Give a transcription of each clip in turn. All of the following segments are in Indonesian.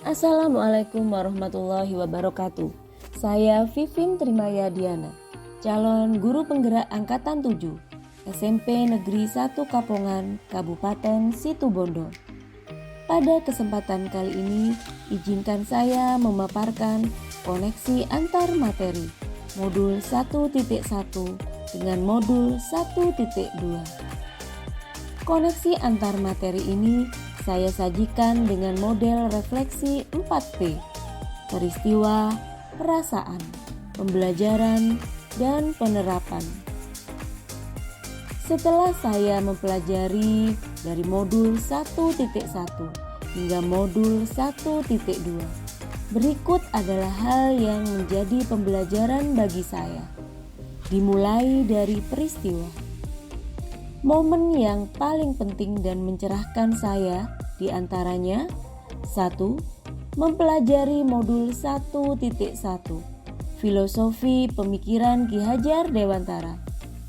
Assalamualaikum warahmatullahi wabarakatuh. Saya Vivin Trimaya Diana, calon guru penggerak Angkatan 7, SMP Negeri 1 Kapongan, Kabupaten Situbondo. Pada kesempatan kali ini, izinkan saya memaparkan koneksi antar materi modul 1.1 dengan modul 1.2. Koneksi antar materi ini saya sajikan dengan model refleksi 4P, peristiwa, perasaan, pembelajaran, dan penerapan. Setelah saya mempelajari dari modul 1.1 hingga modul 1.2, berikut adalah hal yang menjadi pembelajaran bagi saya. Dimulai dari peristiwa. Momen yang paling penting dan mencerahkan saya diantaranya 1. Mempelajari modul 1.1 Filosofi Pemikiran Ki Hajar Dewantara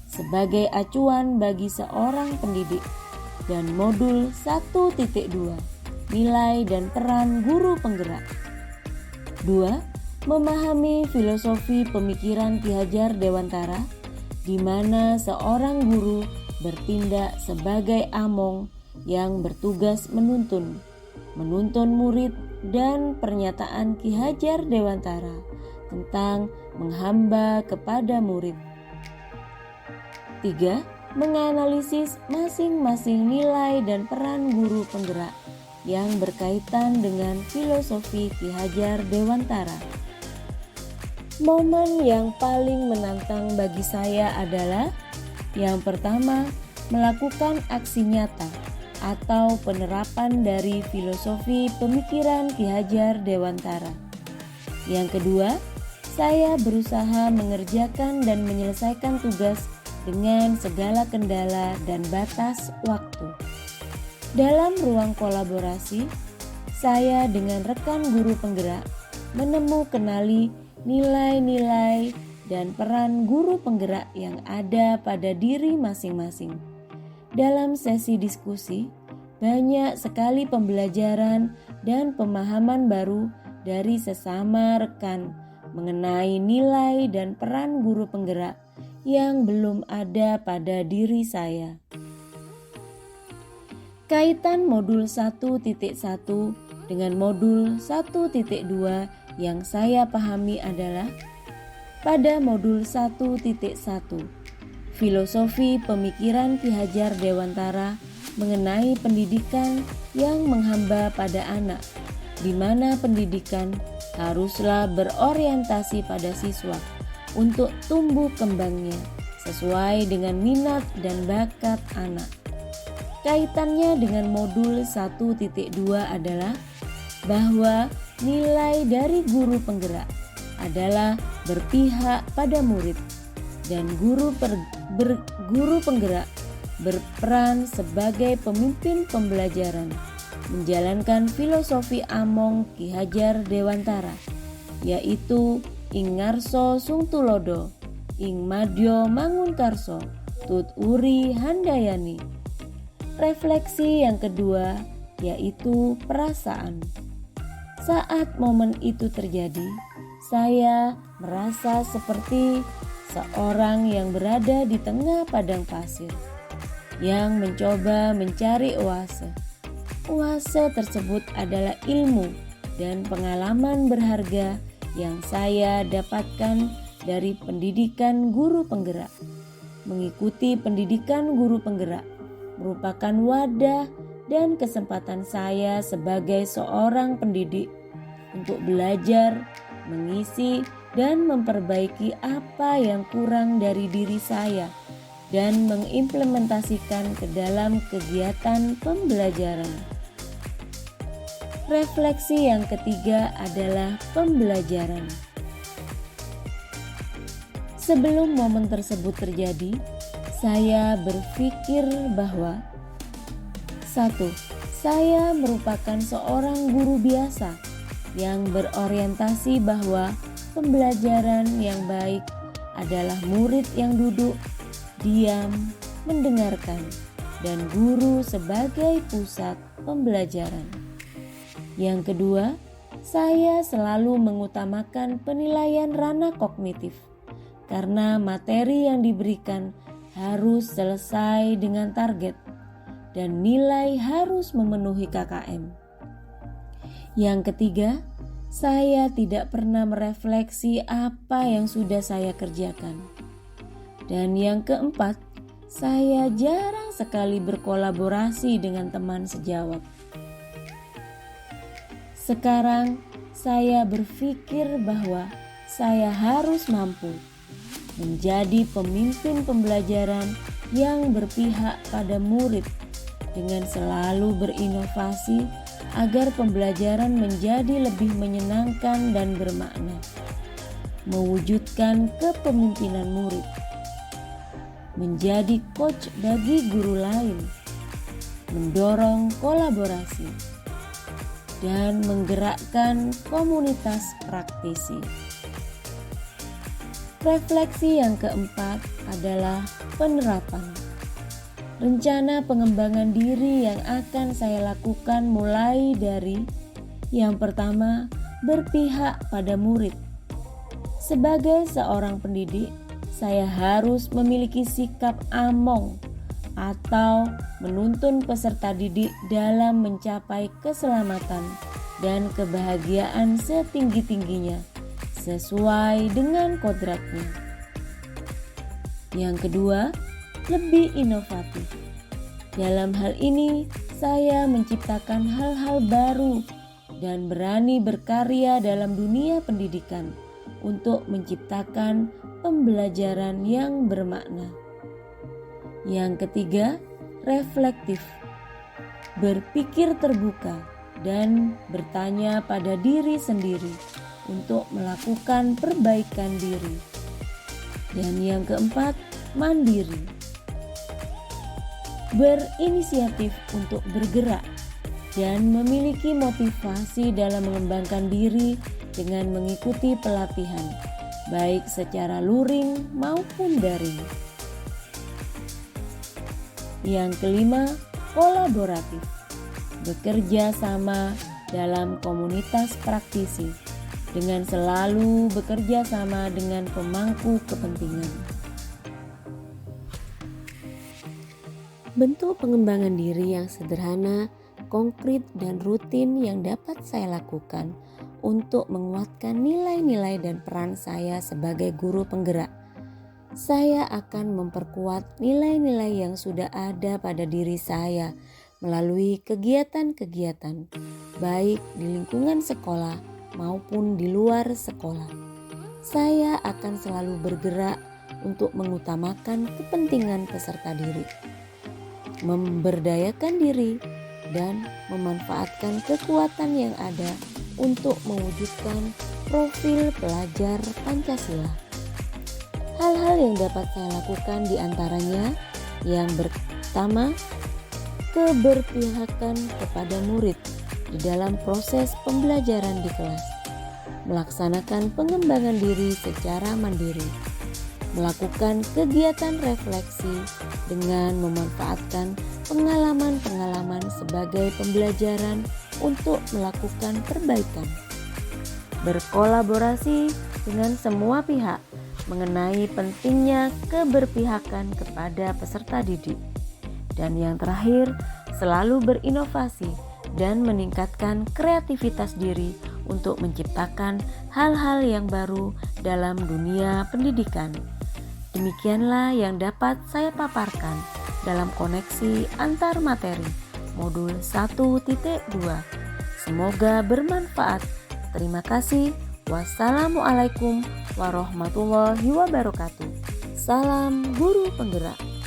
sebagai acuan bagi seorang pendidik, dan modul 1.2 Nilai dan Peran Guru Penggerak. 2. Memahami filosofi pemikiran Ki Hajar Dewantara, di mana seorang guru bertindak sebagai among yang bertugas menuntun murid, dan pernyataan Ki Hajar Dewantara tentang menghamba kepada murid. 3. Menganalisis masing-masing nilai dan peran guru penggerak yang berkaitan dengan filosofi Ki Hajar Dewantara. Momen yang paling menantang bagi saya adalah yang pertama, melakukan aksi nyata atau penerapan dari filosofi pemikiran Ki Hajar Dewantara. Yang kedua, saya berusaha mengerjakan dan menyelesaikan tugas dengan segala kendala dan batas waktu. Dalam ruang kolaborasi, saya dengan rekan guru penggerak kenali nilai-nilai dan peran guru penggerak yang ada pada diri masing-masing. Dalam sesi diskusi, banyak sekali pembelajaran dan pemahaman baru dari sesama rekan mengenai nilai dan peran guru penggerak yang belum ada pada diri saya. Kaitan modul 1.1 dengan modul 1.2 yang saya pahami adalah pada modul 1.1, Filosofi Pemikiran Ki Hajar Dewantara mengenai pendidikan yang menghamba pada anak, di mana pendidikan haruslah berorientasi pada siswa untuk tumbuh kembangnya sesuai dengan minat dan bakat anak. Kaitannya dengan modul 1.2 adalah bahwa nilai dari guru penggerak adalah berpihak pada murid, dan guru penggerak berperan sebagai pemimpin pembelajaran, menjalankan filosofi among Ki Hajar Dewantara, yaitu ing ngarso sung tulodo, ing madyo mangunkarso, tut uri handayani. Refleksi yang kedua yaitu perasaan. Saat momen itu terjadi, saya merasa seperti seorang yang berada di tengah padang pasir yang mencoba mencari oase. Oase tersebut adalah ilmu dan pengalaman berharga yang saya dapatkan dari pendidikan guru penggerak. Mengikuti pendidikan guru penggerak merupakan wadah dan kesempatan saya sebagai seorang pendidik untuk belajar, mengisi, dan memperbaiki apa yang kurang dari diri saya dan mengimplementasikan ke dalam kegiatan pembelajaran. Refleksi yang ketiga adalah pembelajaran. Sebelum momen tersebut terjadi, saya berpikir bahwa 1. Saya merupakan seorang guru biasa yang berorientasi bahwa pembelajaran yang baik adalah murid yang duduk, diam, mendengarkan, dan guru sebagai pusat pembelajaran. Yang kedua, saya selalu mengutamakan penilaian ranah kognitif karena materi yang diberikan harus selesai dengan target dan nilai harus memenuhi KKM. Yang ketiga, saya tidak pernah merefleksi apa yang sudah saya kerjakan. Dan yang keempat, saya jarang sekali berkolaborasi dengan teman sejawat. Sekarang saya berpikir bahwa saya harus mampu menjadi pemimpin pembelajaran yang berpihak pada murid dengan selalu berinovasi agar pembelajaran menjadi lebih menyenangkan dan bermakna, mewujudkan kepemimpinan murid, menjadi coach bagi guru lain, mendorong kolaborasi, dan menggerakkan komunitas praktisi. Refleksi yang keempat adalah penerapan. Rencana pengembangan diri yang akan saya lakukan mulai dari yang pertama, berpihak pada murid. Sebagai seorang pendidik, saya harus memiliki sikap among atau menuntun peserta didik dalam mencapai keselamatan dan kebahagiaan setinggi-tingginya sesuai dengan kodratnya. Yang kedua, lebih inovatif. Dalam hal ini, saya menciptakan hal-hal baru dan berani berkarya dalam dunia pendidikan untuk menciptakan pembelajaran yang bermakna. Yang ketiga, reflektif. Berpikir terbuka dan bertanya pada diri sendiri untuk melakukan perbaikan diri. Dan yang keempat, mandiri. Berinisiatif untuk bergerak dan memiliki motivasi dalam mengembangkan diri dengan mengikuti pelatihan, baik secara luring maupun daring. Yang kelima, kolaboratif. Bekerja sama dalam komunitas praktisi dengan selalu bekerja sama dengan pemangku kepentingan. Bentuk pengembangan diri yang sederhana, konkret, dan rutin yang dapat saya lakukan untuk menguatkan nilai-nilai dan peran saya sebagai guru penggerak. Saya akan memperkuat nilai-nilai yang sudah ada pada diri saya melalui kegiatan-kegiatan, baik di lingkungan sekolah maupun di luar sekolah. Saya akan selalu bergerak untuk mengutamakan kepentingan peserta didik, memberdayakan diri, dan memanfaatkan kekuatan yang ada untuk mewujudkan profil pelajar Pancasila. Hal-hal yang dapat saya lakukan diantaranya yang pertama, keberpihakan kepada murid di dalam proses pembelajaran di kelas, melaksanakan pengembangan diri secara mandiri, melakukan kegiatan refleksi dengan memanfaatkan pengalaman-pengalaman sebagai pembelajaran untuk melakukan perbaikan, berkolaborasi dengan semua pihak mengenai pentingnya keberpihakan kepada peserta didik, dan yang terakhir, selalu berinovasi dan meningkatkan kreativitas diri untuk menciptakan hal-hal yang baru dalam dunia pendidikan. Demikianlah yang dapat saya paparkan dalam koneksi antar materi modul 1.2. Semoga bermanfaat. Terima kasih. Wassalamualaikum warahmatullahi wabarakatuh. Salam guru penggerak.